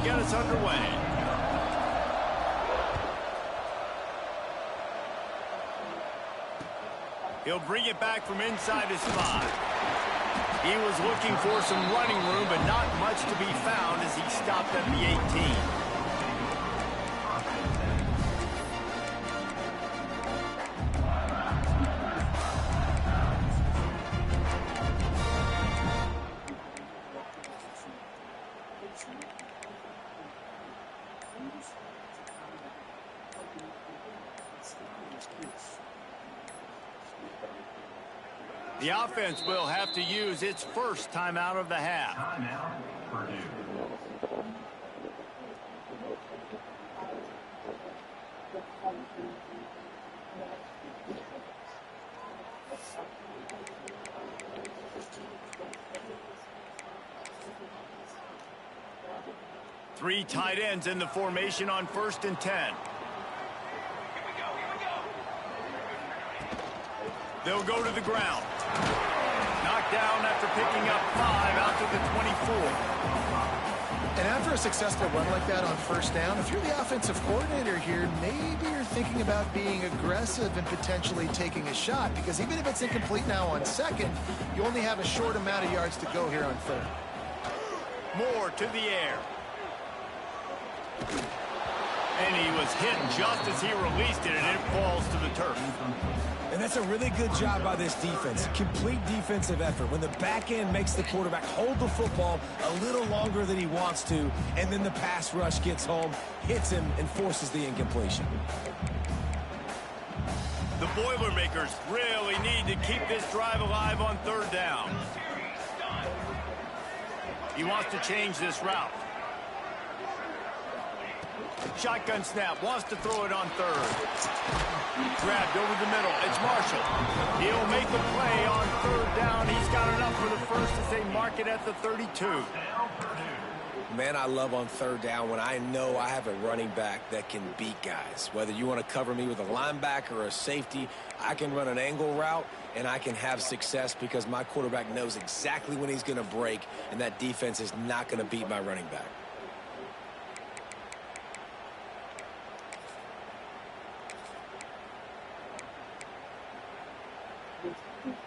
get us underway. He'll bring it back from inside his 5. He was looking for some running room, but not much to be found as he stopped at the 18. The offense will have to use its first timeout of the half. Timeout, Purdue. Three tight ends in the formation on 1st and 10. They'll go to the ground. Knocked down after picking up 5 out to the 24. And after a successful run like that on 1st down, if you're the offensive coordinator here, maybe you're thinking about being aggressive and potentially taking a shot, because even if it's incomplete now on 2nd, you only have a short amount of yards to go here on 3rd. Moore to the air. And he was hit just as he released it, and it falls to the turf. And that's a really good job by this defense. Complete defensive effort. When the back end makes the quarterback hold the football a little longer than he wants to, and then the pass rush gets home, hits him, and forces the incompletion. The Boilermakers really need to keep this drive alive on 3rd down. He wants to change this route. Shotgun snap, wants to throw it on 3rd. Grabbed over the middle, it's Marshall. He'll make the play on 3rd down. He's got enough for the first as they mark it at the 32. Man, I love on 3rd down when I know I have a running back that can beat guys. Whether you want to cover me with a linebacker or a safety, I can run an angle route and I can have success because my quarterback knows exactly when he's going to break, and that defense is not going to beat my running back.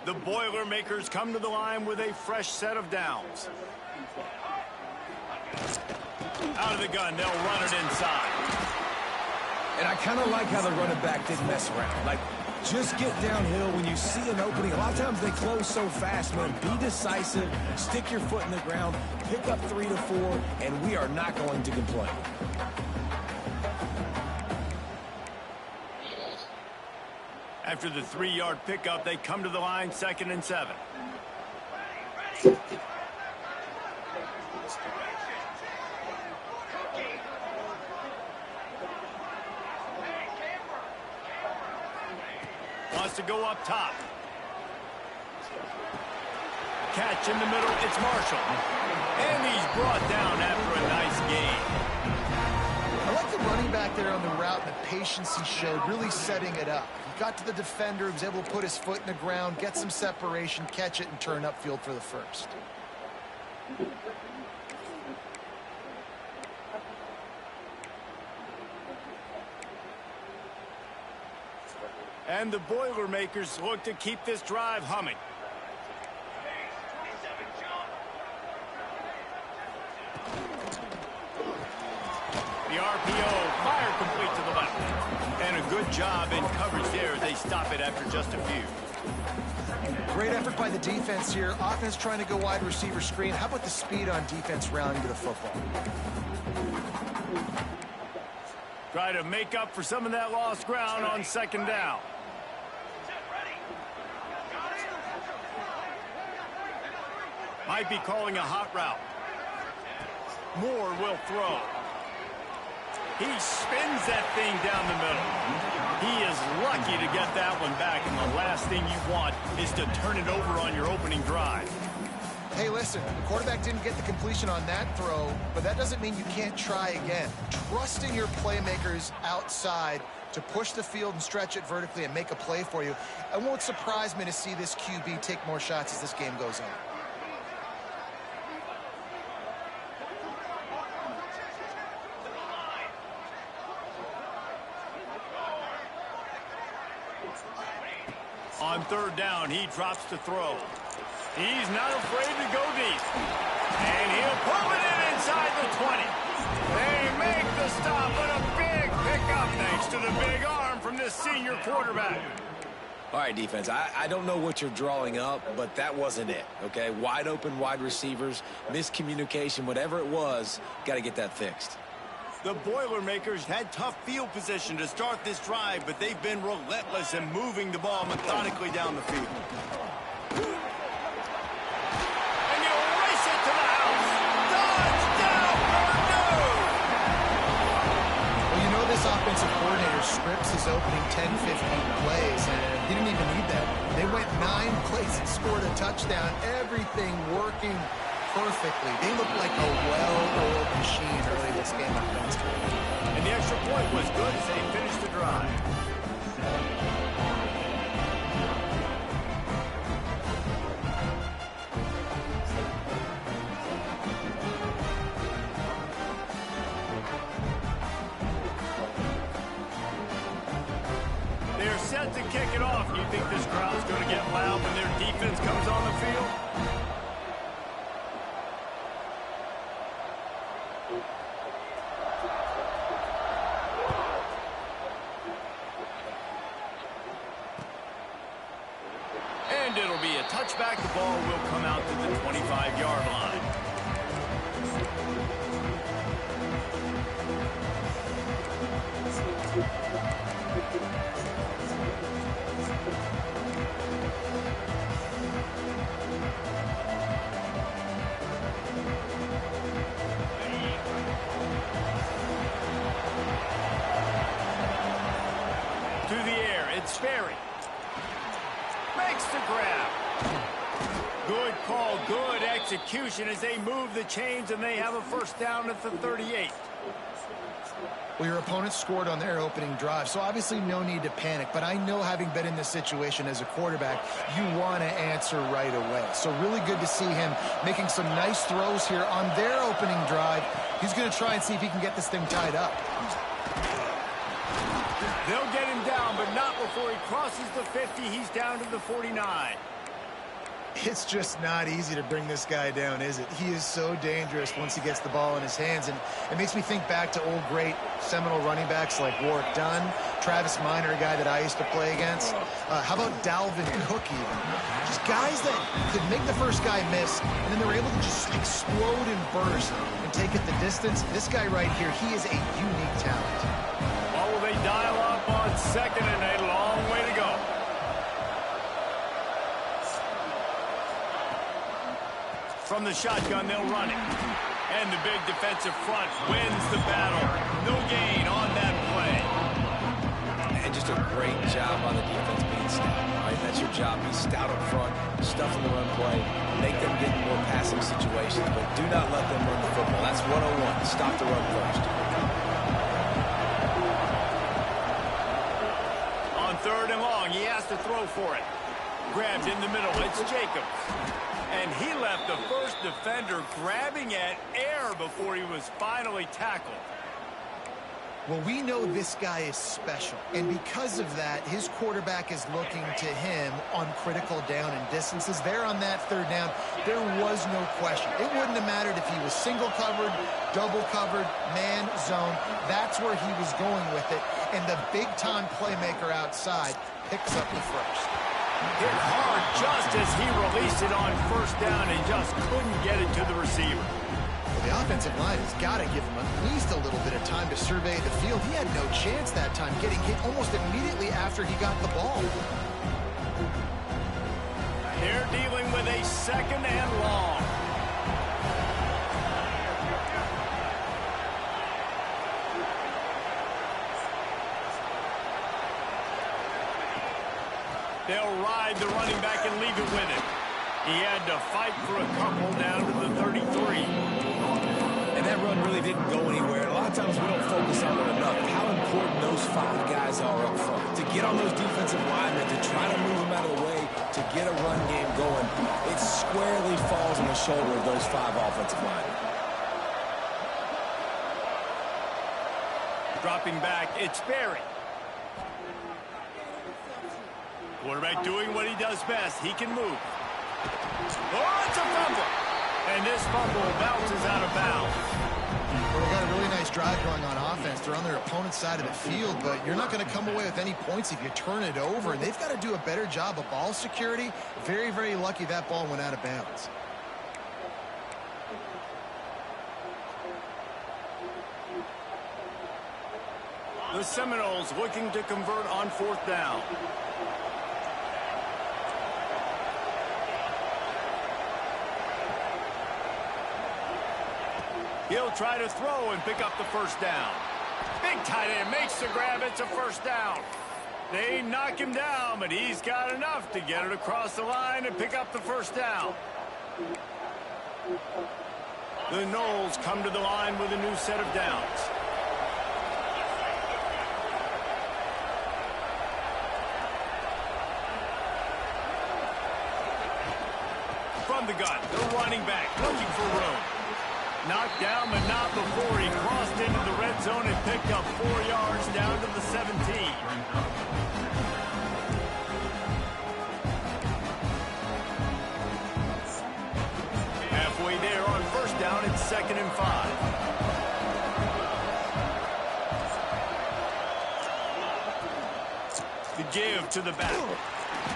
The Boilermakers come to the line with a fresh set of downs. Out of the gun, they'll run it inside. And I kind of like how the running back didn't mess around. Like, just get downhill when you see an opening. A lot of times they close so fast, man. Be decisive, stick your foot in the ground, pick up 3 to 4, and we are not going to complain. After the 3-yard pickup, they come to the line 2nd and 7. Wants to go up top. Catch in the middle, it's Marshall. And he's brought down after a nice gain. I like the running back there on the route and the patience he showed, really setting it up. He got to the defender, he was able to put his foot in the ground, get some separation, catch it, and turn upfield for the first. And the Boilermakers look to keep this drive humming. The RPO, fire complete to the left. And a good job in coverage there as they stop it after just a few. Great effort by the defense here. Offense trying to go wide receiver screen. How about the speed on defense rounding to the football? Try to make up for some of that lost ground on 2nd down. Might be calling a hot route. Moore will throw. He spins that thing down the middle. He is lucky to get that one back, and the last thing you want is to turn it over on your opening drive. Hey, listen, the quarterback didn't get the completion on that throw, but that doesn't mean you can't try again. Trust in your playmakers outside to push the field and stretch it vertically and make a play for you. It won't surprise me to see this QB take more shots as this game goes on. On third down, he drops to throw. He's not afraid to go deep. And he'll pull it in inside the 20. They make the stop, but a big pickup thanks to the big arm from this senior quarterback. All right, defense, I don't know what you're drawing up, but that wasn't it, okay? Wide open wide receivers, miscommunication, whatever it was, got to get that fixed. The Boilermakers had tough field position to start this drive, but they've been relentless in moving the ball methodically down the field. And you race it to the house. Touchdown, Purdue! Well, you know this offensive coordinator scripts his opening 10, 15 plays, and he didn't even need that. They went 9 plays and scored a touchdown. Everything working perfectly. They look like a well-oiled machine early this game offensively. And the extra point was good as they finished the drive. They're set to kick it off. You think this crowd's going to get loud when their defense comes on the field? And it'll be a touchback. The ball will come out to the 25-yard line. To the air, it's Sperry. Makes the grab. Good call, good execution as they move the chains and they have a first down at the 38. Well, your opponent scored on their opening drive, so obviously no need to panic. But I know, having been in this situation as a quarterback, you want to answer right away. So really good to see him making some nice throws here on their opening drive. He's going to try and see if he can get this thing tied up. They'll get him down, but not before he crosses the 50. He's down to the 49. It's just not easy to bring this guy down, is it? He is so dangerous once he gets the ball in his hands, and it makes me think back to old great seminal running backs like Warwick Dunn, Travis Minor, a guy that I used to play against. How about Dalvin Cook even? Just guys that could make the first guy miss, and then they were able to just explode and burst and take it the distance. This guy right here, he is a unique talent. Oh, they dial up on second and a long way to go. From the shotgun, they'll run it. And the big defensive front wins the battle. No gain on that play. And just a great job on the defense being stout. Right? That's your job. Be stout up front, stuff in the run play, make them get in more passing situations, but do not let them run the football. That's 101. Stop the run first. On third and long, he has to throw for it. Grabbed in the middle, it's Jacobs. And he left the first defender grabbing at air before he was finally tackled. Well, we know this guy is special, and because of that, his quarterback is looking to him on critical down and distances. There on that third down, there was no question. It wouldn't have mattered if he was single covered, double covered, man, zone. That's where he was going with it, and the big-time playmaker outside picks up the first. Hit hard just as he released it on first down and just couldn't get it to the receiver. Well, the offensive line has got to give him at least a little bit of time to survey the field. He had no chance that time, getting hit almost immediately after he got the ball. They're dealing with a second and long. They'll ride the running back and leave it with him. He had to fight for a couple down to the 33. And that run really didn't go anywhere. A lot of times we don't focus on it enough. How important those 5 guys are up front. To get on those defensive linemen, to try to move them out of the way, to get a run game going, it squarely falls on the shoulder of those 5 offensive linemen. Dropping back, it's Sperry. Quarterback doing what he does best. He can move. Oh, it's a fumble. And this fumble bounces out of bounds. Well, they got a really nice drive going on offense. They're on their opponent's side of the field, but you're not going to come away with any points if you turn it over. And they've got to do a better job of ball security. Very, very lucky that ball went out of bounds. The Seminoles looking to convert on 4th down. He'll try to throw and pick up the first down. Big tight end makes the grab. It's a first down. They knock him down, but he's got enough to get it across the line and pick up the first down. The Noles come to the line with a new set of downs. From the gun, the running back looking for room. Knocked down, but not before he crossed into the red zone and picked up 4 yards down to the 17. Halfway there on first down, it's 2nd and 5. The give to the back.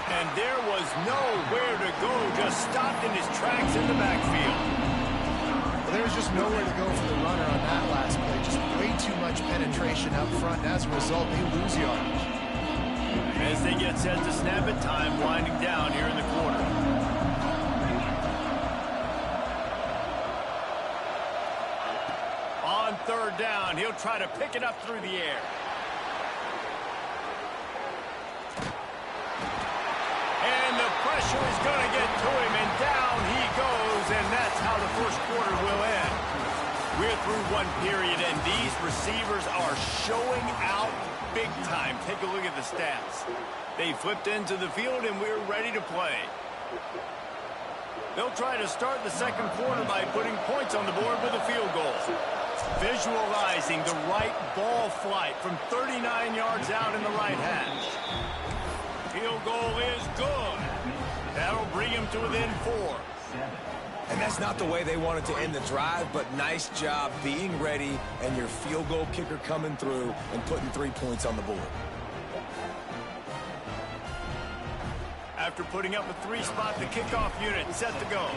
And there was nowhere to go, just stopped in his tracks in the backfield. There was just nowhere to go for the runner on that last play. Just way too much penetration up front. And as a result, they lose yardage. As they get set to snap it, time winding down here in the quarter. On 3rd down, he'll try to pick it up through the air. And the pressure is going to get to him, and down he goes, and that's how the first quarter will end. We're through one period, and these receivers are showing out big time. Take a look at the stats. They flipped into the field, and we're ready to play. They'll try to start the second quarter by putting points on the board with a field goal. Visualizing the right ball flight from 39 yards out in the right hash. Field goal is good. That'll bring him to within 4. And that's not the way they wanted to end the drive, but nice job being ready and your field goal kicker coming through and putting 3 points on the board. After putting up a 3-spot, the kickoff unit set to go.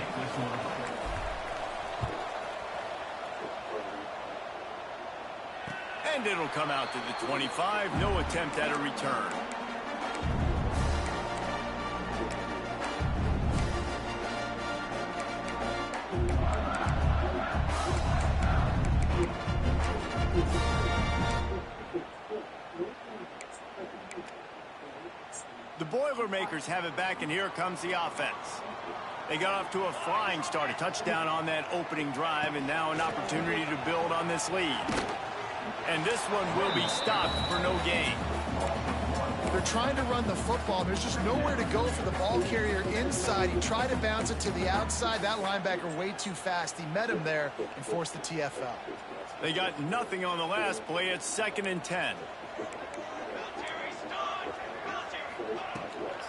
And it'll come out to the 25. No attempt at a return. The Boilermakers have it back, and here comes the offense. They got off to a flying start, a touchdown on that opening drive, and now an opportunity to build on this lead. And this one will be stopped for no gain. They're trying to run the football. There's just nowhere to go for the ball carrier inside. He tried to bounce it to the outside. That linebacker way too fast. He met him there and forced the TFL. They got nothing on the last play. It's 2nd and 10.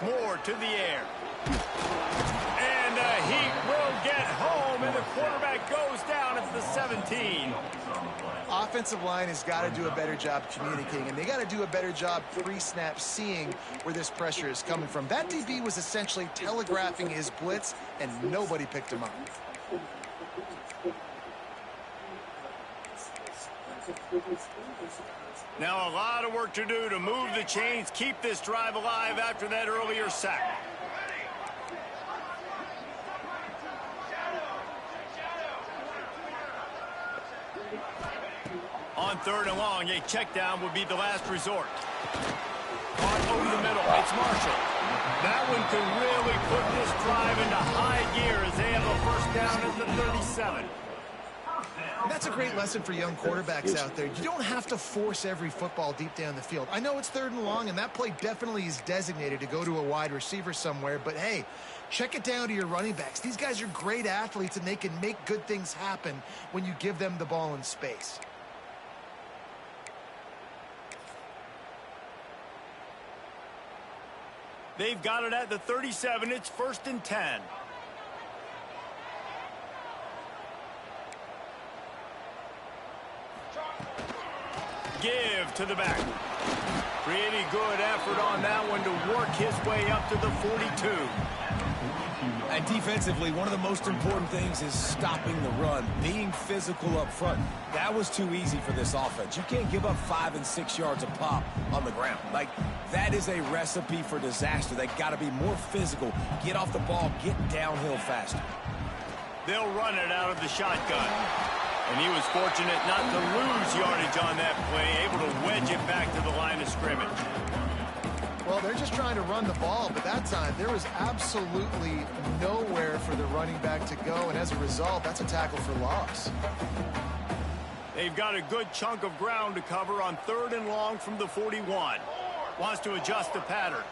Moore to the air. And he will get home, and the quarterback goes down at the 17. Offensive line has got to do a better job communicating, and they got to do a better job pre-snap seeing where this pressure is coming from. That DB was essentially telegraphing his blitz, and nobody picked him up. Now a lot of work to do to move the chains, keep this drive alive after that earlier sack. On 3rd and long, a check down would be the last resort. On over the middle, it's Marshall. That one can really put this drive into high gear as they have a first down at the 37. And that's a great lesson for young quarterbacks out there. You don't have to force every football deep down the field. I know it's 3rd and long, and that play definitely is designated to go to a wide receiver somewhere, but hey, check it down to your running backs. These guys are great athletes, and they can make good things happen when you give them the ball in space. They've got it at the 37. It's 1st and 10. Give to the back. Pretty good effort on that one to work his way up to the 42. And defensively, one of the most important things is stopping the run, being physical up front. That was too easy for this offense. You can't give up 5 and 6 yards a pop on the ground. Like, that is a recipe for disaster. They got to be more physical, get off the ball, get downhill faster. They'll run it out of the shotgun. And he was fortunate not to lose yardage on that play, able to wedge it back to the line of scrimmage. Well, they're just trying to run the ball, but that time there was absolutely nowhere for the running back to go, and as a result, that's a tackle for loss. They've got a good chunk of ground to cover on 3rd and long from the 41. Wants to adjust the pattern.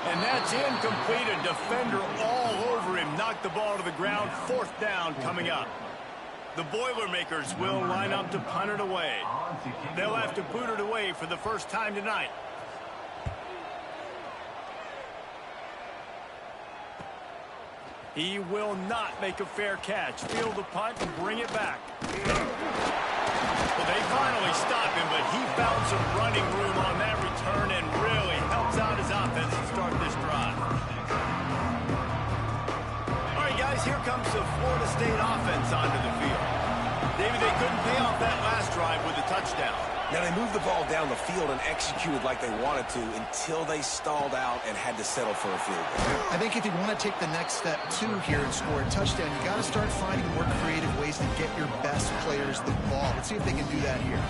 And that's incomplete. A defender all over him. Knocked the ball to the ground. 4th down coming up. The Boilermakers will line up to punt it away. They'll have to boot it away for the first time tonight. He will not make a fair catch. Field the punt and bring it back. Well, they finally stop him, but he found some running room on that return and really helps out his offense to start this drive. All right, guys, here comes the Florida State offense onto the field. David, they couldn't pay off that last drive with a touchdown. Now, they moved the ball down the field and executed like they wanted to until they stalled out and had to settle for a field goal. I think if you want to take the next step, too, here and score a touchdown, you got to start finding more creative ways to get your best players the ball. Let's see if they can do that here.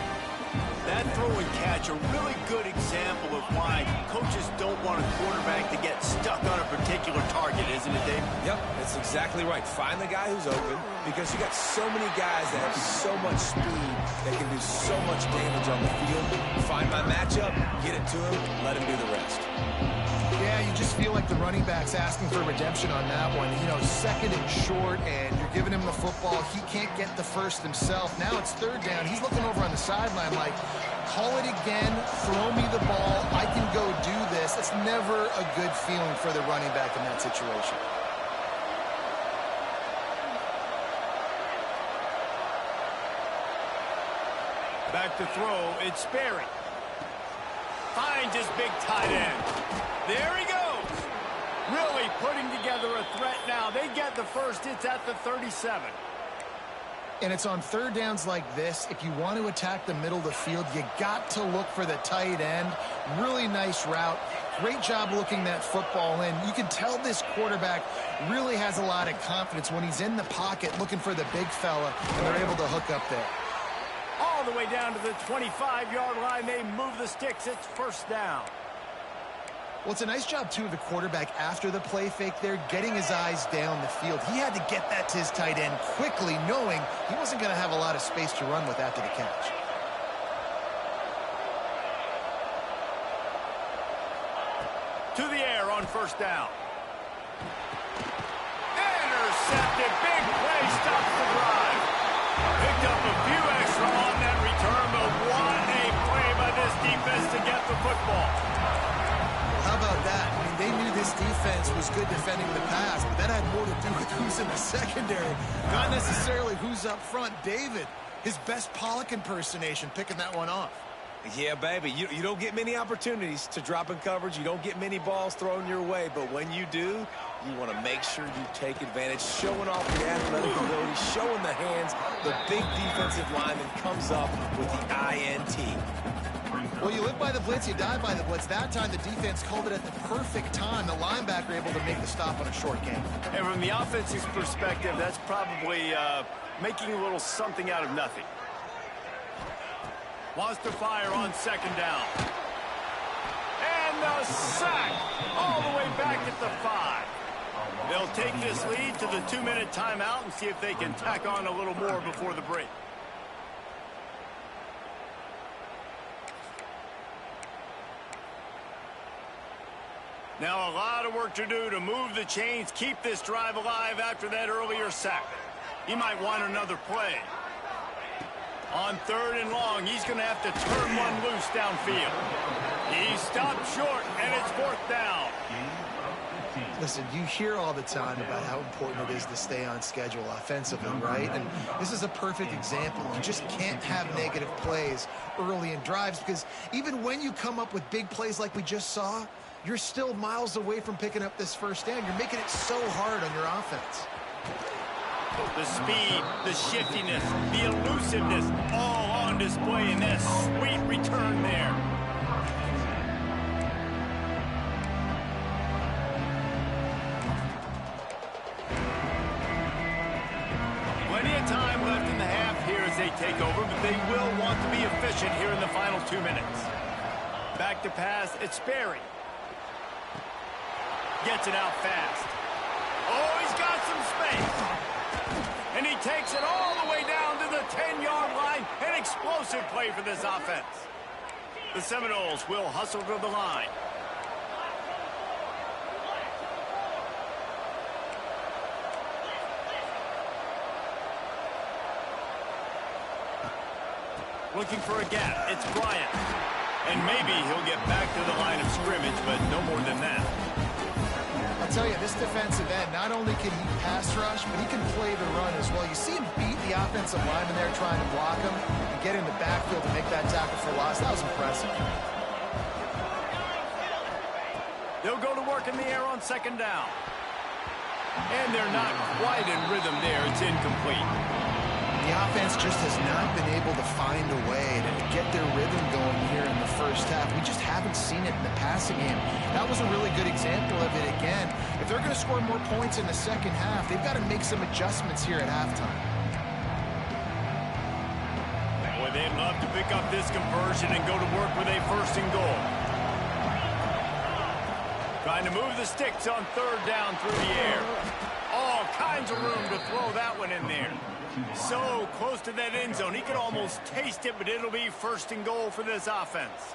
That throw and catch, a really good example of why coaches don't want a quarterback to get stuck on a particular target, isn't it, Dave? Yep, that's exactly right. Find the guy who's open, because you got so many guys that have so much speed that can do so much damage on the field. Find my matchup, get it to him, let him do the rest. Yeah, you just feel like the running back's asking for redemption on that one. You know, 2nd and short, and you're giving him the football. He can't get the first himself. Now it's 3rd down. He's looking over on the sideline like, call it again, throw me the ball, I can go do this. It's never a good feeling for the running back in that situation. Back to throw, it's Sperry. Finds his big tight end. There he goes. Really putting together a threat now. They get the first. It's at the 37. And it's on 3rd downs like this. If you want to attack the middle of the field, you got to look for the tight end. Really nice route. Great job looking that football in. You can tell this quarterback really has a lot of confidence when he's in the pocket looking for the big fella, and they're able to hook up there. All the way down to the 25-yard line. They move the sticks. It's 1st down. Well, it's a nice job, too, of the quarterback after the play fake there, getting his eyes down the field. He had to get that to his tight end quickly, knowing he wasn't going to have a lot of space to run with after the catch. To the air on 1st down. Intercepted. Big play stops the drive. Picked up a few extra on that return, but what a play by this defense to get the football. How about that? I mean, they knew this defense was good defending the pass, but that had more to do with who's in the secondary, not necessarily who's up front. David, his best Pollock impersonation, picking that one off. Yeah, baby, you don't get many opportunities to drop in coverage. You don't get many balls thrown your way, but when you do, you want to make sure you take advantage, showing off the athletic ability, showing the hands. The big defensive lineman comes up with the INT. Well, you live by the blitz, you die by the blitz. That time, the defense called it at the perfect time. The linebacker able to make the stop on a short game. And from the offense's perspective, that's probably making a little something out of nothing. Wants to fire on 2nd down. And the sack all the way back at the 5. They'll take this lead to the 2-minute timeout and see if they can tack on a little more before the break. Now a lot of work to do to move the chains, keep this drive alive after that earlier sack. He might want another play. On 3rd and long, he's going to have to turn one loose downfield. He stopped short, and it's 4th down. Listen, you hear all the time about how important it is to stay on schedule offensively, right? And this is a perfect example. You just can't have negative plays early in drives because even when you come up with big plays like we just saw, you're still miles away from picking up this first down. You're making it so hard on your offense. The speed, the shiftiness, the elusiveness, all on display in this sweet return there. Plenty of time left in the half here as they take over, but they will want to be efficient here in the final 2 minutes. Back to pass, it's Sperry. Gets it out fast. Oh, he's got some space. And he takes it all the way down to the 10-yard line. An explosive play for this offense. The Seminoles will hustle to the line. Looking for a gap. It's Bryant. And maybe he'll get back to the line of scrimmage, but no more than that. I'll tell you, this defensive end, not only can he pass rush, but he can play the run as well. You see him beat the offensive lineman there trying to block him and get in the backfield to make that tackle for loss. That was impressive. They'll go to work in the air on 2nd down. And they're not quite in rhythm there. It's incomplete. The offense just has not been able to find a way to get their rhythm going here in the first half. We just haven't seen it in the passing game. That was a really good example of it again. If they're going to score more points in the second half, they've got to make some adjustments here at halftime. Boy, they'd love to pick up this conversion and go to work with a 1st and goal. Trying to move the sticks on 3rd down through the air. All kinds of room to throw that one in there. So close to that end zone. He could almost taste it, but it'll be 1st and goal for this offense.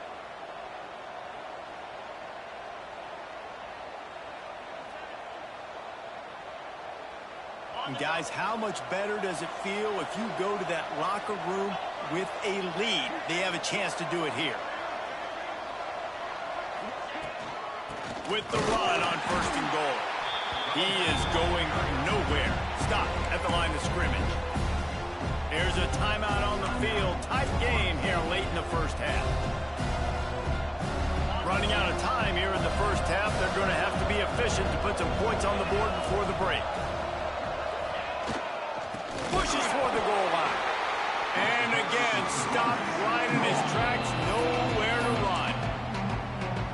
And guys, how much better does it feel if you go to that locker room with a lead? They have a chance to do it here. With the run on 1st and goal. He is going nowhere. Stop at the line of scrimmage. There's a timeout on the field. Tight game here late in the first half. Running out of time here in the first half. They're going to have to be efficient to put some points on the board before the break. Pushes for the goal line. And again, stopped right in his tracks. Nowhere to run.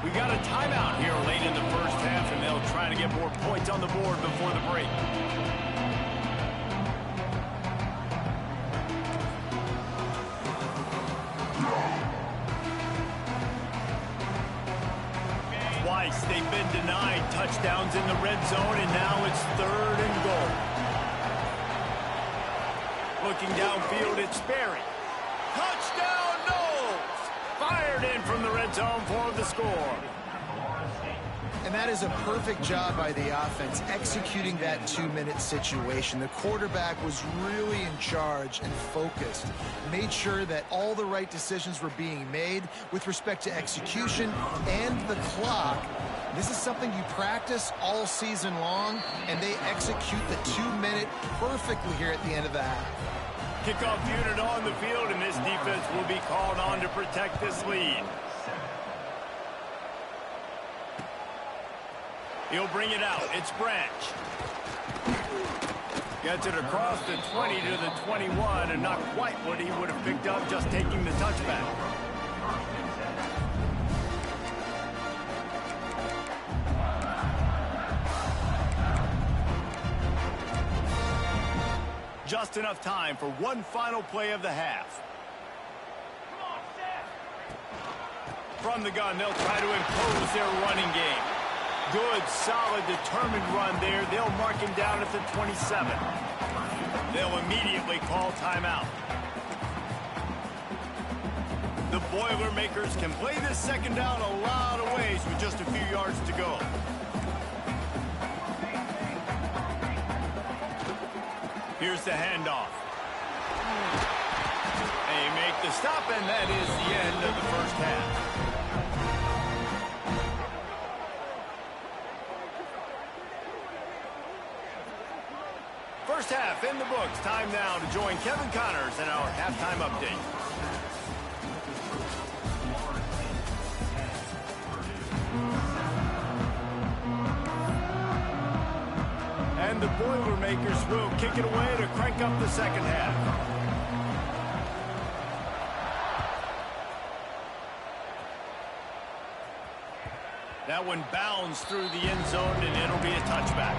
We got a timeout here late in the first half, and they'll try to get more points on the board before the break. Twice they've been denied touchdowns in the red zone, and now it's 3rd and goal. Looking downfield, it's Sperry. Touchdown, Knowles! Fired in from the red zone for the score. And that is a perfect job by the offense, executing that 2-minute situation. The quarterback was really in charge and focused. Made sure that all the right decisions were being made with respect to execution and the clock. This is something you practice all season long, and they execute the 2-minute perfectly here at the end of the half. Kickoff unit on the field, and this defense will be called on to protect this lead. He'll bring it out. It's Branch. Gets it across the 20 to the 21, and not quite what he would have picked up just taking the touchback. Just enough time for one final play of the half. From the gun, they'll try to impose their running game. Good, solid, determined run there. They'll mark him down at the 27. They'll immediately call timeout. The Boilermakers can play this 2nd down a lot of ways with just a few yards to go. Here's the handoff. They make the stop, and that is the end of the first half. First half in the books. Time now to join Kevin Connors in our halftime update. And the Boilermakers will kick it away to crank up the second half. That one bounds through the end zone, and it'll be a touchback.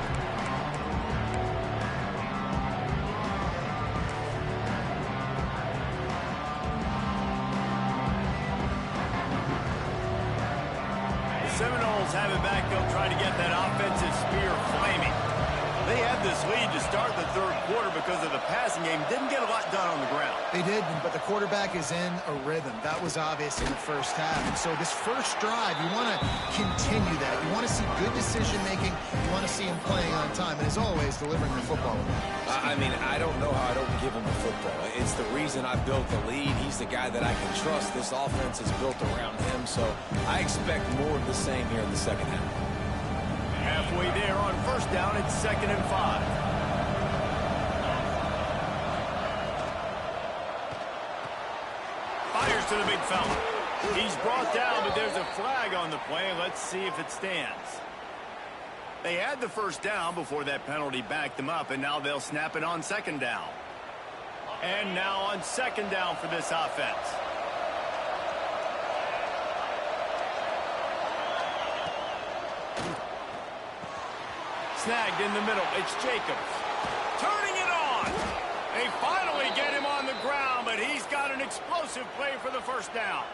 The Seminoles have it back. They'll try to get that offensive spear flaming. They had this lead to start the third quarter because of the passing game. Didn't get a lot done on the ground. They did, but the quarterback is in a rhythm. That was obvious in the first half. And so this first drive, you want to continue that. You want to see good decision-making. You want to see him playing on time. And as always, delivering the football. I mean, I don't know how I don't give him the football. It's the reason I built the lead. He's the guy that I can trust. This offense is built around him. So I expect more of the same here in the second half. Halfway there on first down, it's 2nd and 5. Fires to the big fella. He's brought down, but there's a flag on the play. Let's see if it stands. They had the first down before that penalty backed them up, and now they'll snap it on 2nd down. And now on 2nd down for this offense. Snagged in the middle. It's Jacobs. Turning it on. They finally get him on the ground, but he's got an explosive play for the first down.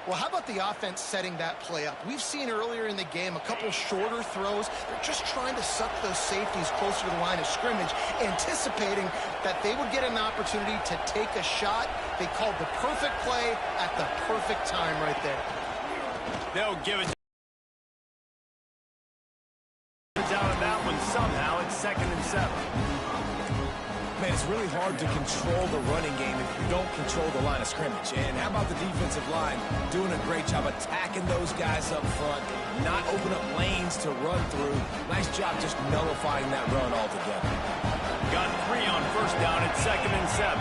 Well, how about the offense setting that play up? We've seen earlier in the game a couple shorter throws. They're just trying to suck those safeties closer to the line of scrimmage, anticipating that they would get an opportunity to take a shot. They called the perfect play at the perfect time right there. They'll give it down on that one somehow. It's 2nd and 7. Man, it's really hard to control the running game if you don't control the line of scrimmage. And how about the defensive line doing a great job attacking those guys up front, not open up lanes to run through. Nice job just nullifying that run altogether. Got 3 on first down at 2nd and 7.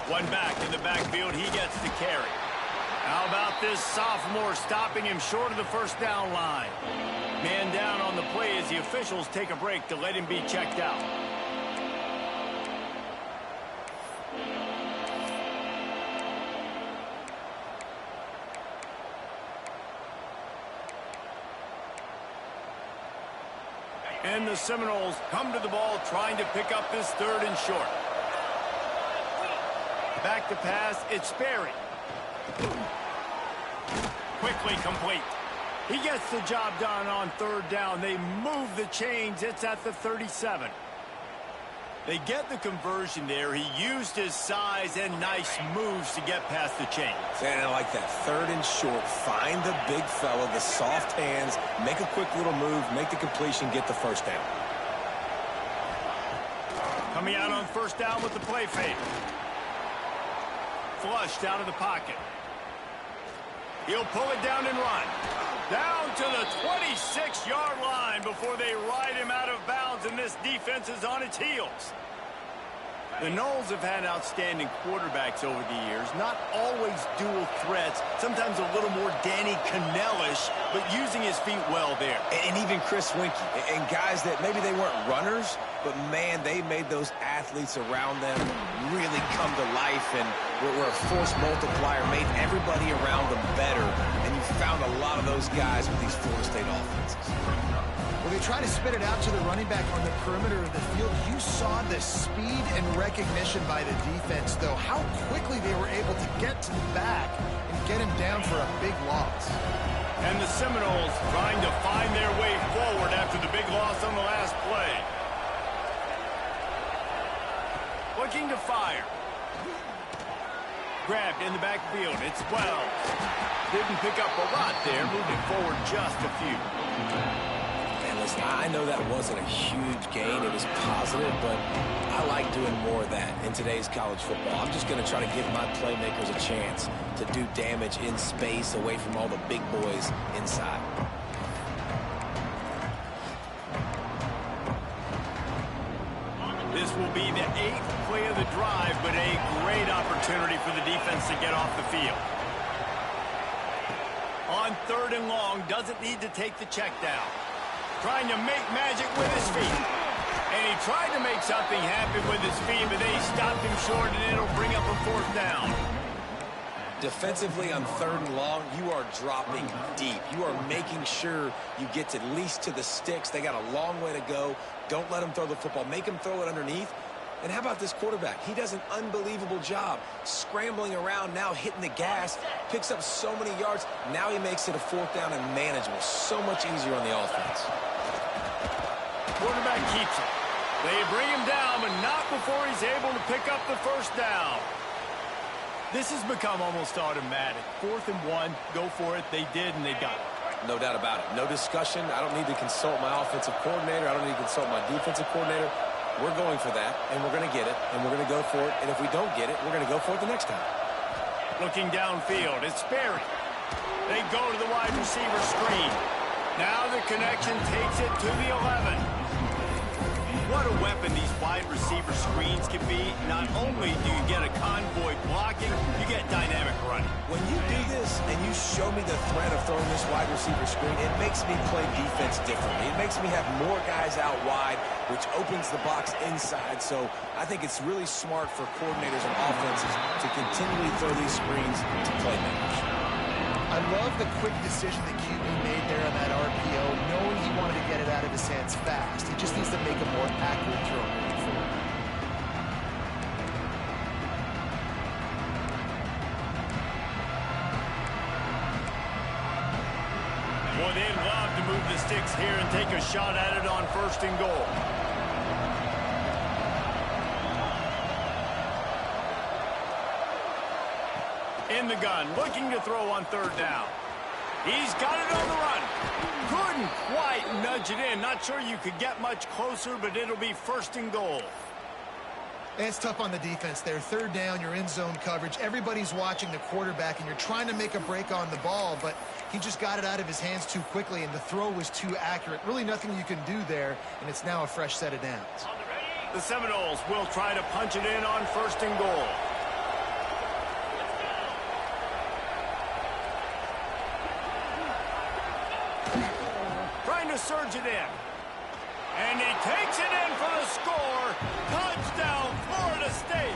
One back in the backfield. He gets the carry. How about this sophomore stopping him short of the first down line? Man down on the play as the officials take a break to let him be checked out. And the Seminoles come to the ball trying to pick up this 3rd and short. Back to pass, it's Sperry. Quickly complete. He gets the job done on 3rd down. They move the chains. It's at the 37. They get the conversion there. He used his size and nice moves to get past the chains. And I like that 3rd and short. Find the big fella, the soft hands, make a quick little move, make the completion, get the first down. Coming out on first down with the play fake. Flushed out of the pocket. He'll pull it down and run. Down to the 26-yard line before they ride him out of bounds, and this defense is on its heels. The Noles have had outstanding quarterbacks over the years, not always dual threats, sometimes a little more Danny Cannell-ish, but using his feet well there. And even Chris Winkie, and guys that maybe they weren't runners, but man, they made those athletes around them really come to life, and were a force multiplier, made everybody around them better, and you found a lot of those guys with these Florida State offenses. Well, they try to spit it out to the running back on the perimeter of the field. You saw the speed and recognition by the defense, though. How quickly they were able to get to the back and get him down for a big loss. And the Seminoles trying to find their way forward after the big loss on the last play. Looking to fire. grabbed in the backfield. It's Wells. Didn't pick up a lot there, moving forward just a few. Man, listen, I know that wasn't a huge gain. It was positive, but I like doing more of that in today's college football. I'm just going to try to give my playmakers a chance to do damage in space away from all the big boys inside. This will be the 8th play of the drive, but a great opportunity for the defense to get off the field. On 3rd and long, doesn't need to take the check down. Trying to make magic with his feet. And he tried to make something happen with his feet, but they stopped him short, and it'll bring up a 4th down. Defensively on 3rd and long, you are dropping deep. You are making sure you get at least to the sticks. They got a long way to go. Don't let them throw the football. Make them throw it underneath. And how about this quarterback? He does an unbelievable job scrambling around, now hitting the gas, picks up so many yards. Now he makes it a 4th down and manageable. So much easier on the offense. Quarterback keeps it. They bring him down, but not before he's able to pick up the 1st down. This has become almost automatic. 4th and 1, go for it. They did, and they got it. No doubt about it. No discussion. I don't need to consult my offensive coordinator. I don't need to consult my defensive coordinator. We're going for that, and we're going to get it, and we're going to go for it. And if we don't get it, we're going to go for it the next time. Looking downfield, it's Sperry. They go to the wide receiver screen. Now the connection takes it to the 11. What a weapon these wide receiver screens can be. Not only do you get a convoy blocking, you get dynamic running. When you do this and you show me the threat of throwing this wide receiver screen, it makes me play defense differently. It makes me have more guys out wide, which opens the box inside. So I think it's really smart for coordinators and offenses to continually throw these screens to playmakers. I love the quick decision that QB made there on that RPO, knowing he wanted to get it out of his hands fast. He just needs to make a more accurate throw moving forward. Boy, they'd love to move the sticks here and take a shot at it on 1st and goal. In the gun, looking to throw on 3rd down. He's got it on the run. Couldn't quite nudge it in. Not sure you could get much closer, but it'll be 1st and goal. And it's tough on the defense there. 3rd down, you're in zone coverage. Everybody's watching the quarterback, and you're trying to make a break on the ball, but he just got it out of his hands too quickly, and the throw was too accurate. Really nothing you can do there, and it's now a fresh set of downs. The Seminoles will try to punch it in on 1st and goal. Trying to surge it in. And he takes it in for the score. Touchdown, Florida State.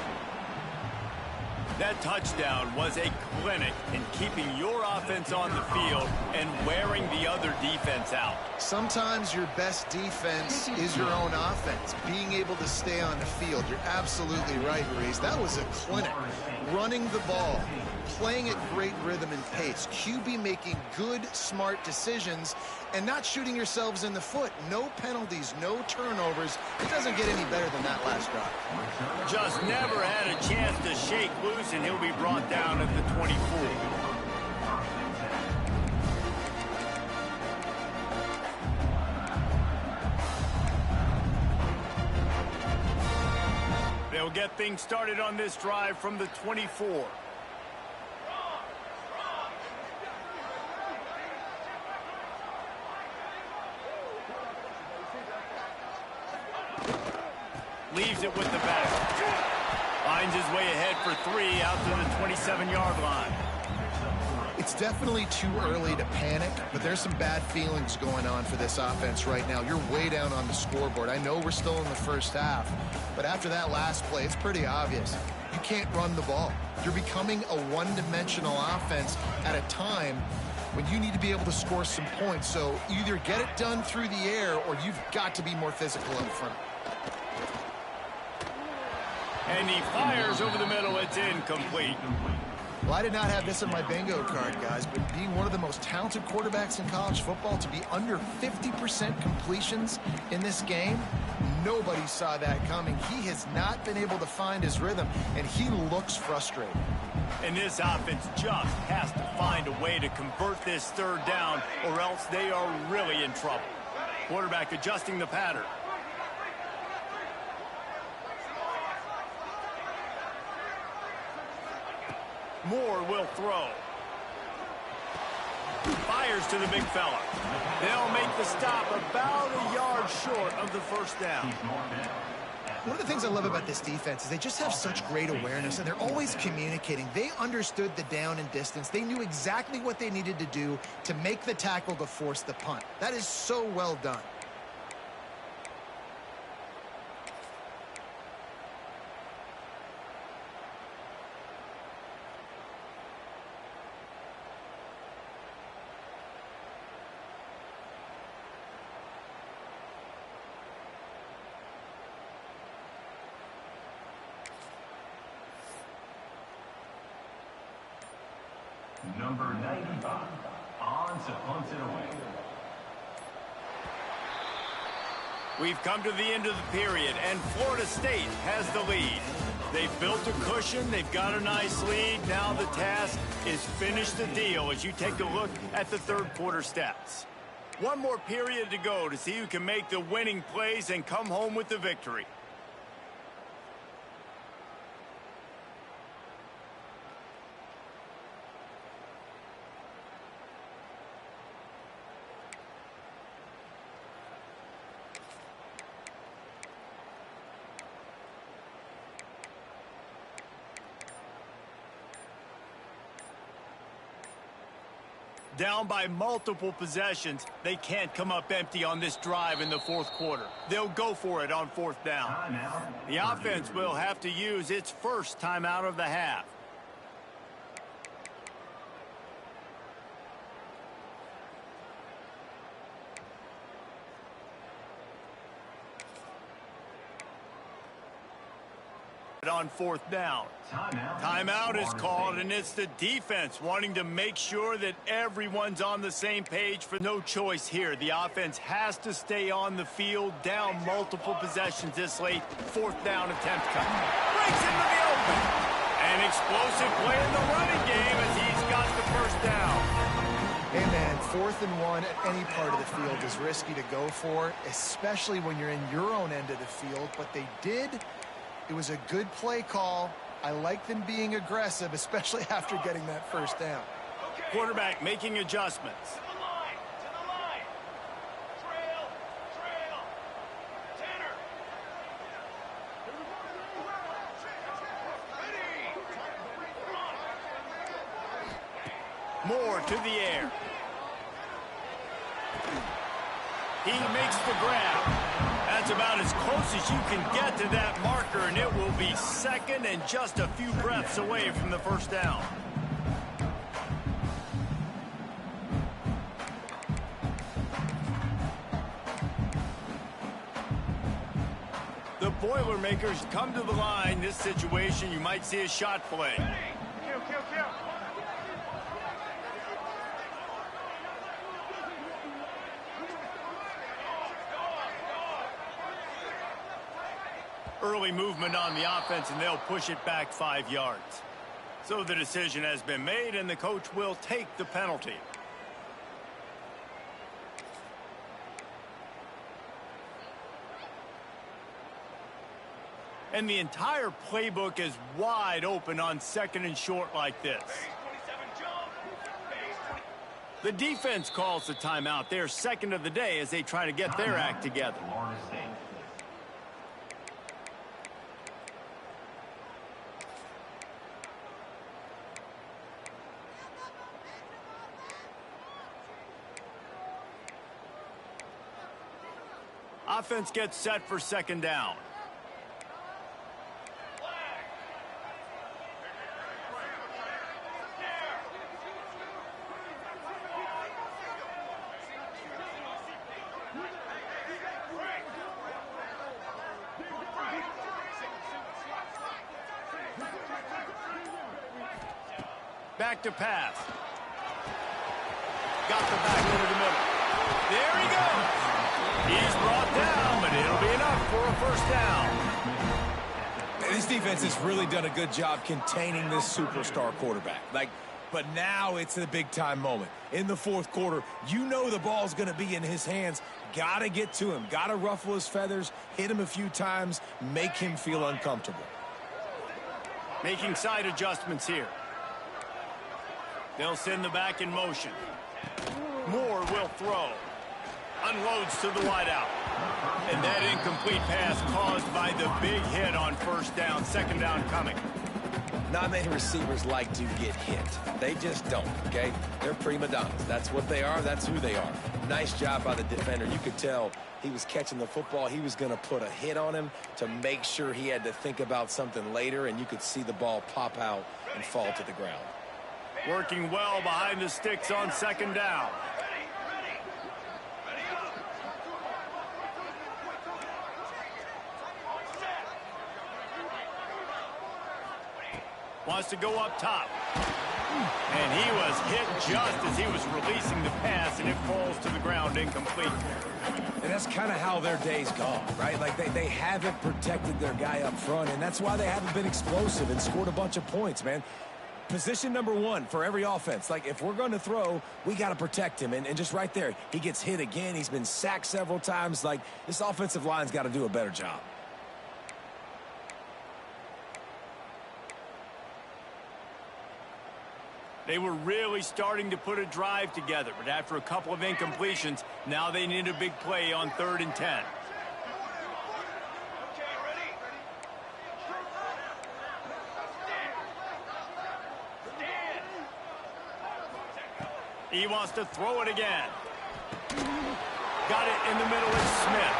That touchdown was a clinic in keeping your offense on the field and wearing the other defense out. Sometimes your best defense is your own offense, being able to stay on the field. You're absolutely right, Reese. That was a clinic. Running the ball, playing at great rhythm and pace, QB making good, smart decisions, and not shooting yourselves in the foot. No penalties, no turnovers. It doesn't get any better than that last drive. Just never had a chance to shake loose, and he'll be brought down at the 24. They'll get things started on this drive from the 24. Leaves it with the back. Finds his way ahead for 3 out to the 27-yard line. It's definitely too early to panic, but there's some bad feelings going on for this offense right now. You're way down on the scoreboard. I know we're still in the first half, but after that last play, it's pretty obvious. You can't run the ball. You're becoming a one-dimensional offense at a time when you need to be able to score some points. So either get it done through the air or you've got to be more physical up front. And he fires over the middle. It's incomplete. Well, I did not have this on my bingo card, guys, but being one of the most talented quarterbacks in college football, to be under 50% completions in this game, nobody saw that coming. He has not been able to find his rhythm, and he looks frustrated. And this offense just has to find a way to convert this third down, or else they are really in trouble. Quarterback adjusting the pattern. Moore will throw. Fires to the big fella. They'll make the stop about a yard short of the first down. One of the things I love about this defense is they just have such great awareness, and they're always communicating. They understood the down and distance. They knew exactly what they needed to do to make the tackle to force the punt. That is so well done. Number 95, on to punt it away. We've come to the end of the period, and Florida State has the lead. They've built a cushion. They've got a nice lead. Now the task is finish the deal as you take a look at the third quarter stats. One more period to go to see who can make the winning plays and come home with the victory. Down by multiple possessions, they can't come up empty on this drive in the fourth quarter. They'll go for it on fourth down. The offense will have to use its first timeout of the half. On fourth down. Timeout is called, and it's the defense wanting to make sure that everyone's on the same page. For no choice here. The offense has to stay on the field, down multiple possessions this late. Fourth down attempt coming. Breaks into the open. An explosive play in the running game as he's got the first down. Hey, man, 4th and 1 at any part of the field is risky to go for, especially when you're in your own end of the field. But they did. It was a good play call. I like them being aggressive, especially after getting that first down. Quarterback making adjustments. To the line. Trail. Tanner. Ready. Moore to the air. He makes the grab. That's about as close as you can get to that marker, and it will be second and just a few breaths away from the first down. The Boilermakers come to the line. This situation, you might see a shot play. Kill. Early movement on the offense, and they'll push it back 5 yards. So the decision has been made, and the coach will take the penalty. And the entire playbook is wide open on second and short like this. The defense calls the timeout. They're second of the day as they try to get their act together. Offense gets set for second down. Back to pass. Got the back over the middle. There he goes. He's brought down, but it'll be enough for a first down. This defense has really done a good job containing this superstar quarterback. But now it's a big-time moment. In the fourth quarter, you know the ball's going to be in his hands. Got to get to him. Got to ruffle his feathers, hit him a few times, make him feel uncomfortable. Making side adjustments here. They'll send the back in motion. Moore will throw. Unloads to the wideout. And that incomplete pass caused by the big hit on first down. Second down coming. Not many receivers like to get hit. They just don't, okay? They're prima donnas. That's what they are. That's who they are. Nice job by the defender. You could tell he was catching the football. He was going to put a hit on him to make sure he had to think about something later, and you could see the ball pop out and fall to the ground. Working well behind the sticks on second down. Wants to go up top. And he was hit just as he was releasing the pass, and it falls to the ground incomplete. And that's kind of how their day's gone, right? Like they haven't protected their guy up front, and that's why they haven't been explosive and scored a bunch of points, man. Position number one for every offense. Like, if we're going to throw, we got to protect him. And just right there, he gets hit again. He's been sacked several times. Like, this offensive line's got to do a better job. They were really starting to put a drive together, but after a couple of incompletions, now they need a big play on 3rd and 10. He wants to throw it again. Got it in the middle. It's Smith.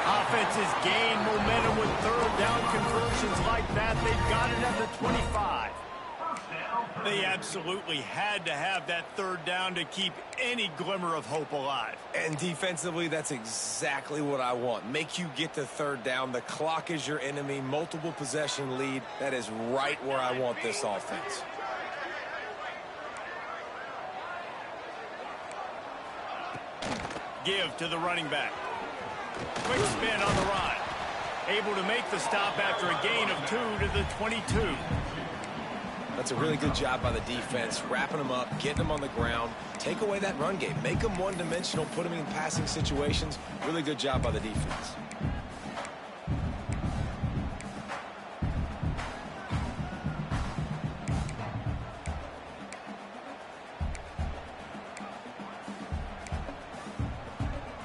Offenses gain momentum with 3rd down conversions like that. They've got it at the 25. They absolutely had to have that 3rd down to keep any glimmer of hope alive. And defensively, that's exactly what I want. Make you get to 3rd down. The clock is your enemy. Multiple possession lead. That is right where I want this offense. Give to the running back. Quick spin on the run. Able to make the stop after a gain of 2 to the 22. That's a really good job by the defense, wrapping them up, getting them on the ground, take away that run game, make them one-dimensional, put them in passing situations. Really good job by the defense.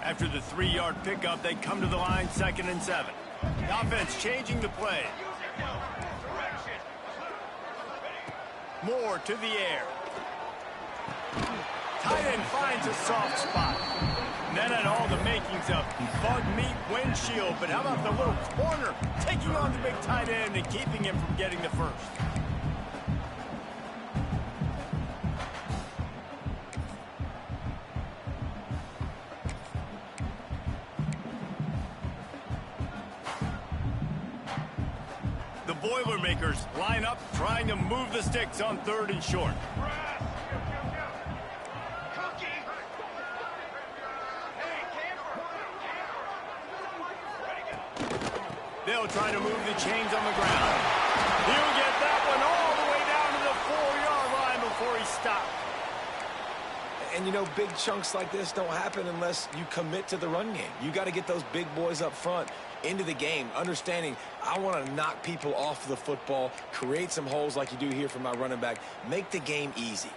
After the 3-yard pickup, they come to the line, 2nd and 7. The offense changing the play. Moore to the air. Tight end finds a soft spot. And that had all the makings of bug meat windshield. But how about the little corner taking on the big tight end and keeping him from getting the first? The Boilermakers line up, trying to move the sticks on 3rd and short. They'll try to move the chains on the ground. He'll get that one all the way down to the 4-yard line before he stopped. And, you know, big chunks like this don't happen unless you commit to the run game. You got to get those big boys up front into the game, understanding I want to knock people off the football, create some holes like you do here for my running back, make the game easy.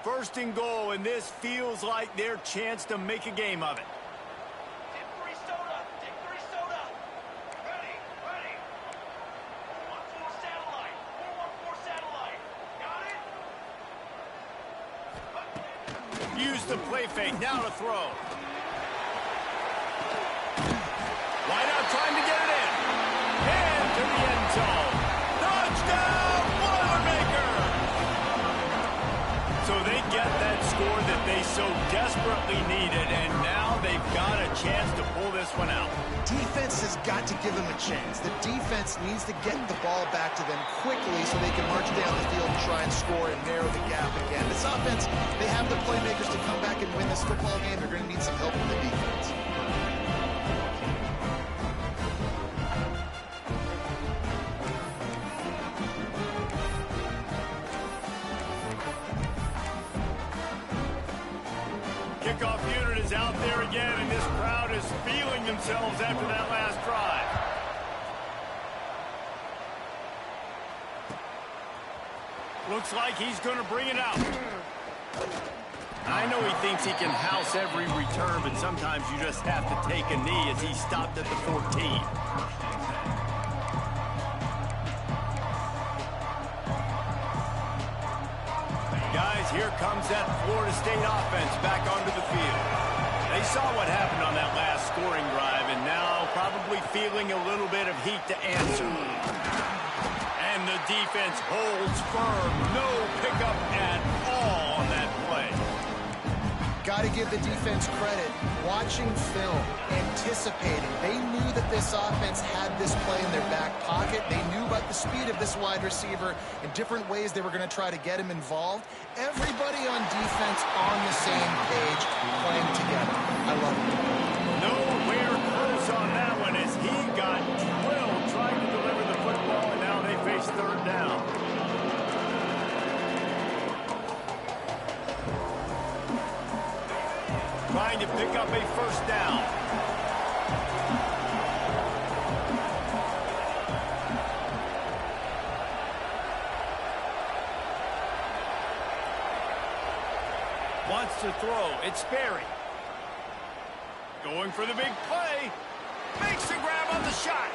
1st and goal, and this feels like their chance to make a game of it. Use the play fake, now to throw. Wide out, trying to get it in. And to the end zone. Touchdown, Boilermakers! So they get that score that they so desperately needed, and now they've got a chance to pull this one out. Defense has got to give them a chance. The defense needs to get the ball back to them quickly so they can march down the field and try and score and narrow the gap again. This offense, they have the playmakers to come back and win this football game. They're going to need some help from the defense. Kickoff unit is out there again, and this crowd is feeling themselves after that last drive. Looks like he's going to bring it out. I know he thinks he can house every return, but sometimes you just have to take a knee as he stopped at the 14. Guys, here comes that Florida State offense back onto the field. They saw what happened on that last scoring drive, and now probably feeling a little bit of heat to answer. And the defense holds firm. No pickup at all on that play. Got to give the defense credit. Watching film, anticipating. They knew that this offense had this play in their back pocket. They knew about the speed of this wide receiver and different ways they were going to try to get him involved. Everybody on defense on the same page, playing together. I love it. Nowhere close on that one as he got drilled trying to deliver the football, and now they face third down. Trying to pick up a first down. Wants to throw. It's Sperry. Going for the big play. Makes the grab on the shot.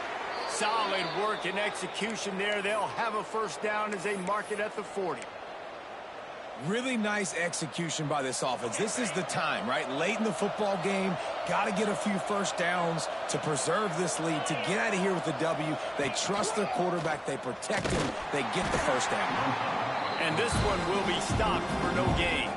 Solid work and execution there. They'll have a first down as they mark it at the 40. Really nice execution by this offense. This is the time, right? Late in the football game, got to get a few first downs to preserve this lead, to get out of here with the W. They trust their quarterback. They protect him. They get the first down. And this one will be stopped for no gain.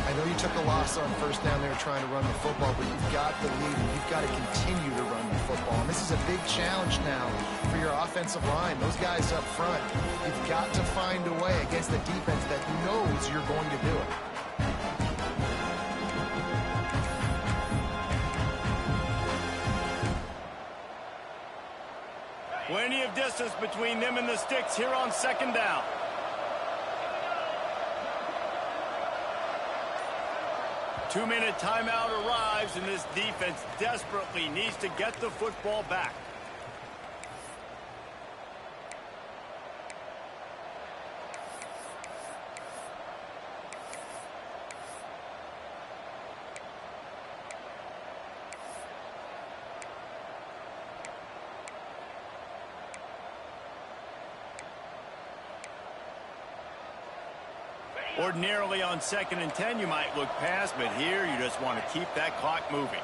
I know you took a loss on first down there trying to run the football, but you've got the lead, and you've got to continue to run the football. And this is a big challenge now for your offensive line. Those guys up front, you've got to find a way against the defense that knows you're going to do it. Plenty of distance between them and the sticks here on second down. Two-minute timeout arrives, and this defense desperately needs to get the football back. Ordinarily on 2nd and 10, you might look past, but here you just want to keep that clock moving.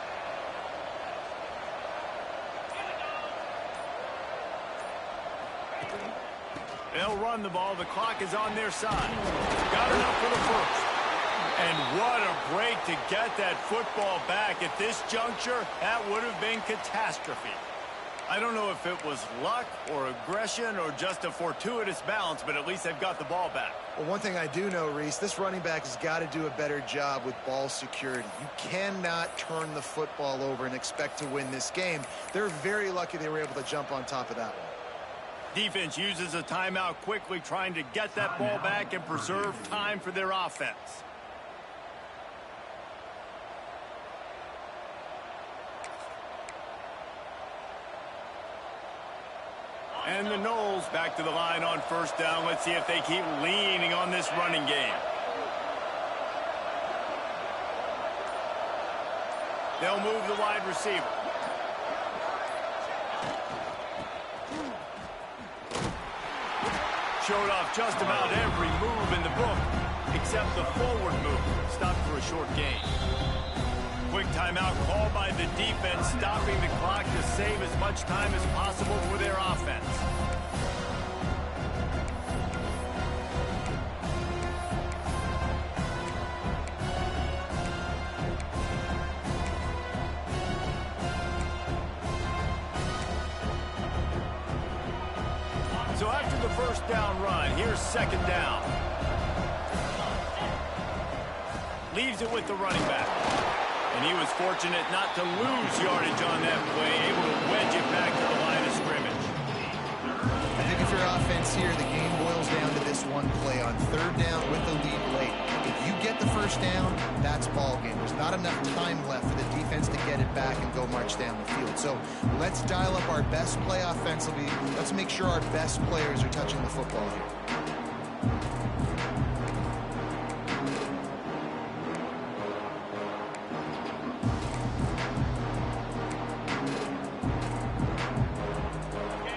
They'll run the ball. The clock is on their side. Got enough for the first. And what a break to get that football back. At this juncture, that would have been catastrophe. I don't know if it was luck or aggression or just a fortuitous bounce, but at least they've got the ball back. Well, one thing I do know, Reese, this running back has got to do a better job with ball security. You cannot turn the football over and expect to win this game. They're very lucky they were able to jump on top of that one. Defense uses a timeout quickly, trying to get that ball back and preserve time for their offense. And the Noles back to the line on first down. Let's see if they keep leaning on this running game. They'll move the wide receiver. Showed off just about every move in the book, except the forward move. Stopped for a short gain. Quick timeout called by the defense, stopping the clock to save as much time as possible for their offense. So after the first down run, here's second down. Leaves it with the running back. And he was fortunate not to lose yardage on that play, able to wedge it back to the line of scrimmage. I think if your offense here, the game boils down to this one play on third down with the lead late. If you get get the first down, that's ball game. There's not enough time left for the defense to get it back and go march down the field. So let's dial up our best play offensively. Let's make sure our best players are touching the football here.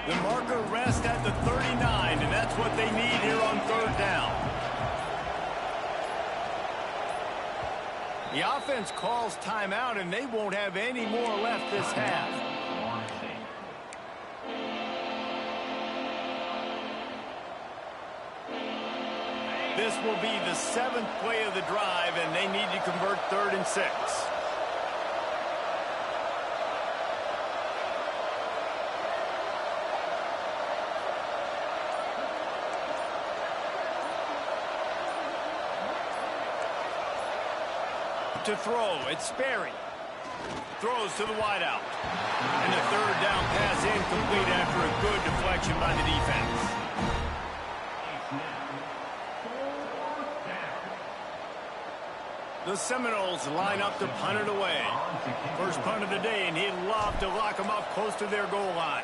The marker rests at the 39, and that's what they need here on third down. The offense calls timeout, and they won't have any more left this half. This will be the 7th play of the drive, and they need to convert 3rd and 6. To throw, it's Sperry. Throws to the wideout. And the 3rd down pass incomplete after a good deflection by the defense. The Seminoles line up to punt it away. First punt of the day, and he'd love to lock them up close to their goal line.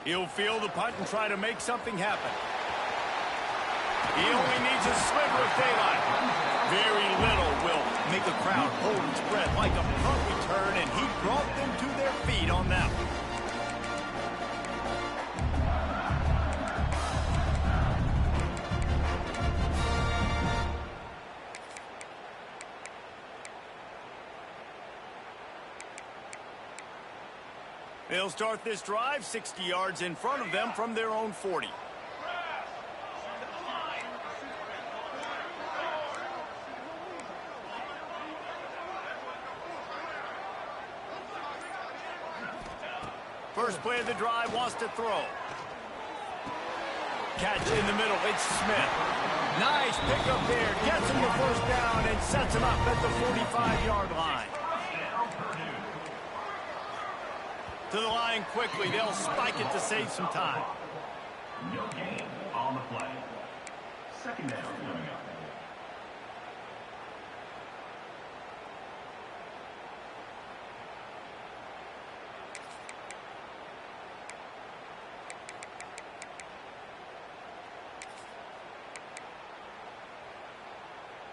He'll field the punt and try to make something happen. He only needs a sliver of daylight. Very little will make a crowd hold its breath like a punt return, and he brought them to their feet on that one. They'll start this drive 60 yards in front of them from their own 40. First play of the drive, wants to throw. Catch in the middle, it's Smith. Nice pickup there, gets him the first down and sets him up at the 45-yard line. To the line quickly, they'll spike it to save some time. No gain on the play. 2nd down coming up.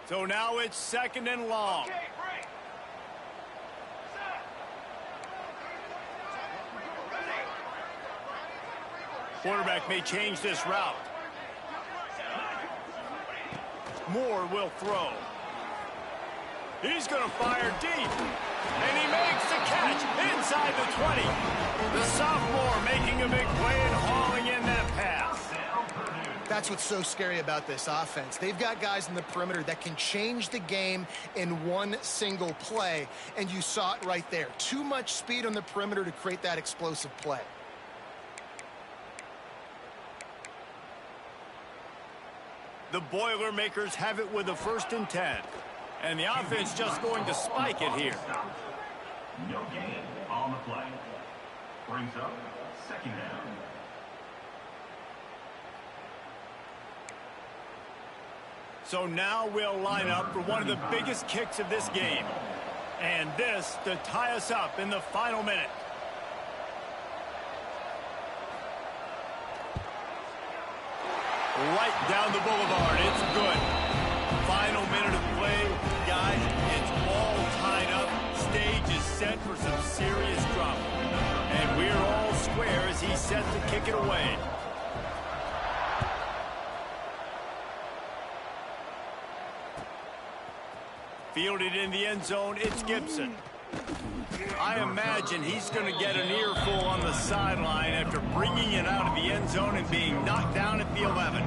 So now it's 2nd and long. Quarterback may change this route. Moore will throw. He's going to fire deep. And he makes the catch inside the 20. The sophomore making a big play and hauling in that pass. That's what's so scary about this offense. They've got guys in the perimeter that can change the game in one single play, and you saw it right there. Too much speed on the perimeter to create that explosive play. The Boilermakers have it with a 1st and 10. And the offense just going to spike it here. No gain on the play. Brings up 2nd down. So now we'll line up for one of the biggest kicks of this game. And this to tie us up in the final minute. Right down the boulevard. It's good. Final minute of play. Guys, it's all tied up. Stage is set for some serious drama. And we're all square as he's set to kick it away. Fielded in the end zone, it's Gibson. I imagine he's going to get an earful on the sideline after bringing it out of the end zone and being knocked down at the 11.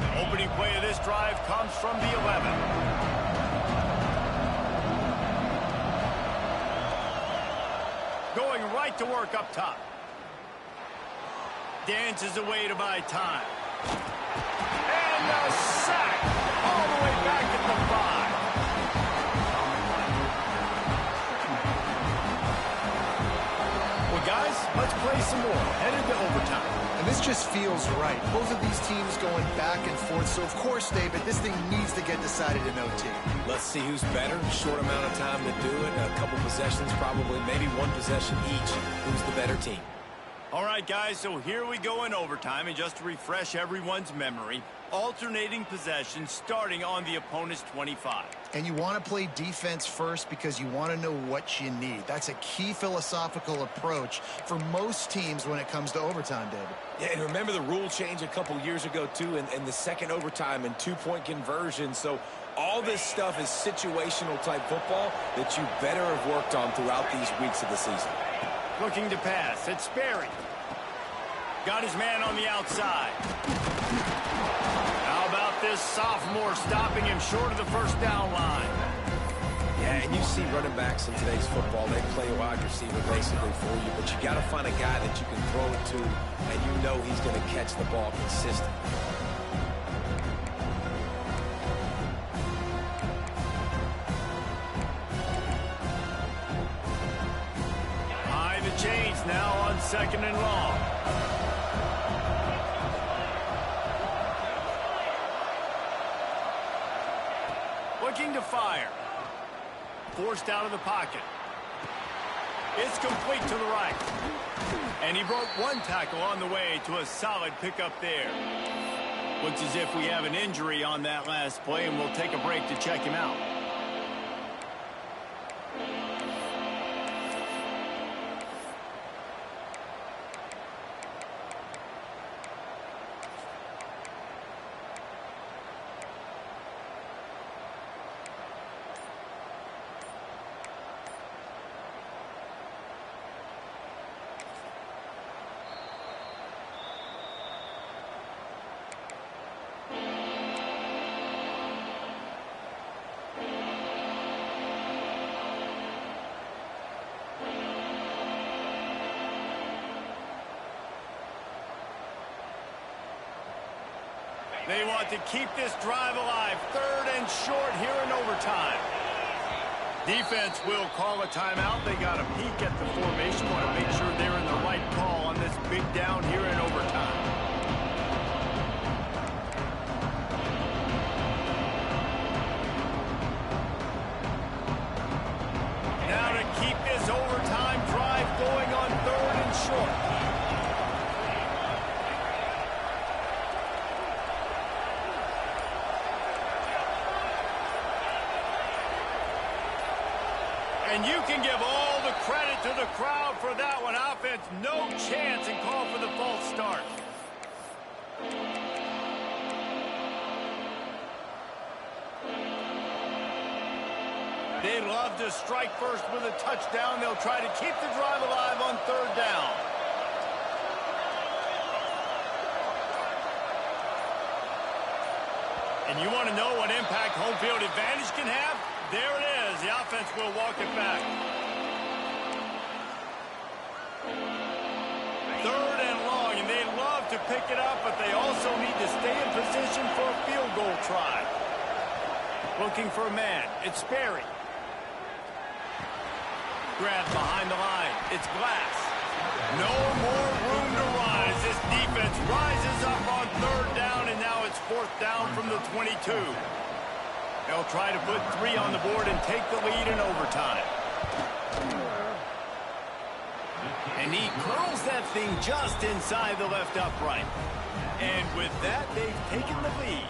The opening play of this drive comes from the 11. Going right to work up top. Dances away to buy time. And a sack all the way back at the 5. play some more, headed to overtime. And this just feels right. Both of these teams going back and forth. So, of course, David, this thing needs to get decided in OT. Let's see who's better. Short amount of time to do it. A couple possessions, probably maybe one possession each. Who's the better team? All right, guys, so here we go in overtime. And just to refresh everyone's memory, alternating possessions starting on the opponent's 25. And you want to play defense first because you want to know what you need. That's a key philosophical approach for most teams when it comes to overtime, David. Yeah, and remember the rule change a couple years ago, too, in the second overtime and two-point conversion. So all this stuff is situational type football that you better have worked on throughout these weeks of the season. Looking to pass. It's Sperry. Got his man on the outside. How about this sophomore stopping him short of the first down line? Yeah, and you see running backs in today's football, they play a wide receiver basically for you, but you got to find a guy that you can throw it to, and you know he's going to catch the ball consistently. Chains now on 2nd and long. Looking to fire. Forced out of the pocket. It's complete to the right. And he broke one tackle on the way to a solid pickup there. Looks as if we have an injury on that last play, and we'll take a break to check him out. They want to keep this drive alive. 3rd and short here in overtime. Defense will call a timeout. They got a peek at the formation. Want to make sure they're in the right call on this big down here in overtime. Now to keep this overtime drive going on 3rd and short. And you can give all the credit to the crowd for that one. Offense, no chance, and call for the false start. They love to strike first with a touchdown. They'll try to keep the drive alive on 3rd down. And you want to know what impact home field advantage can have? There it is. The offense will walk it back. 3rd and long, and they love to pick it up, but they also need to stay in position for a field goal try. Looking for a man. It's Sperry. Grabbed behind the line. It's Glass. No more room to run as this defense rises up on 3rd down, and now it's 4th down from the 22. They'll try to put 3 on the board and take the lead in overtime. And he curls that thing just inside the left upright. And with that, they've taken the lead.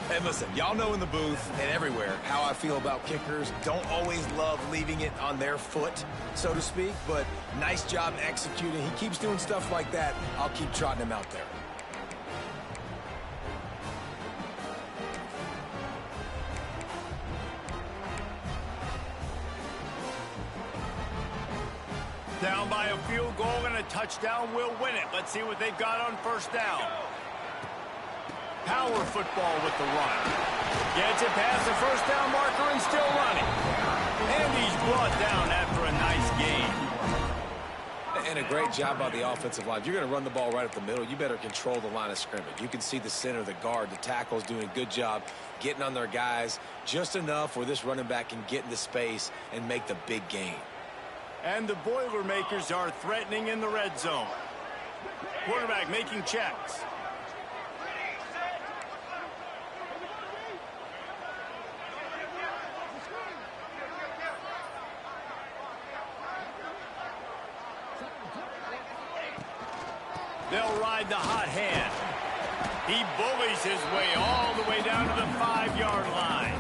Hey, listen, y'all know in the booth and everywhere how I feel about kickers. Don't always love leaving it on their foot, so to speak, but nice job executing. He keeps doing stuff like that. I'll keep trotting him out there. Down by a field goal and a touchdown will win it. Let's see what they've got on 1st down. Power football with the run. Gets it past the 1st down marker and still running. And he's brought down after a nice gain. And a great job by the offensive line. If you're going to run the ball right up the middle, you better control the line of scrimmage. You can see the center, the guard, the tackles doing a good job getting on their guys just enough where this running back can get into space and make the big gain. And the Boilermakers are threatening in the red zone. Quarterback making checks. They'll ride the hot hand. He bullies his way all the way down to the 5-yard line.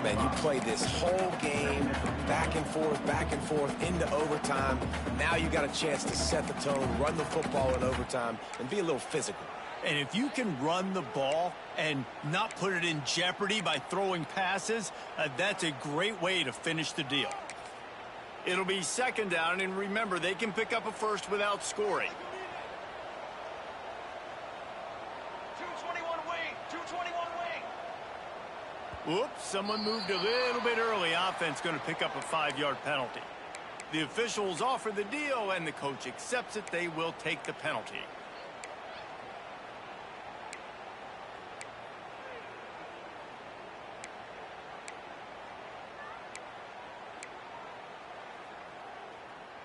Man, you played this whole game back and forth into overtime. Now you got a chance to set the tone, run the football in overtime, and be a little physical. And if you can run the ball and not put it in jeopardy by throwing passes, that's a great way to finish the deal. It'll be second down, and remember, they can pick up a first without scoring. 221 wing, 221 wing. Oops, someone moved a little bit early. Offense going to pick up a 5-yard penalty. The officials offer the deal, and the coach accepts it. They will take the penalty.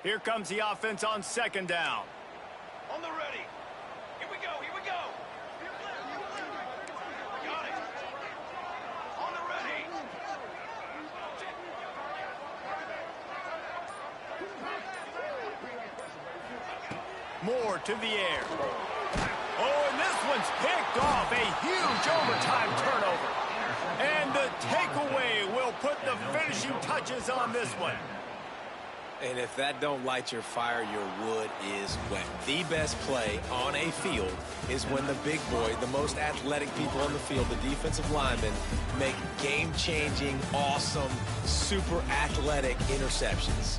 Here comes the offense on second down. On the ready. Here we go, here we go. Got it. On the ready. Moore to the air. Oh, and this one's picked off. A huge overtime turnover. And the takeaway will put the finishing touches on this one. And if that don't light your fire, your wood is wet. The best play on a field is when the big boy, the most athletic people on the field, the defensive linemen, make game-changing, awesome, super athletic interceptions.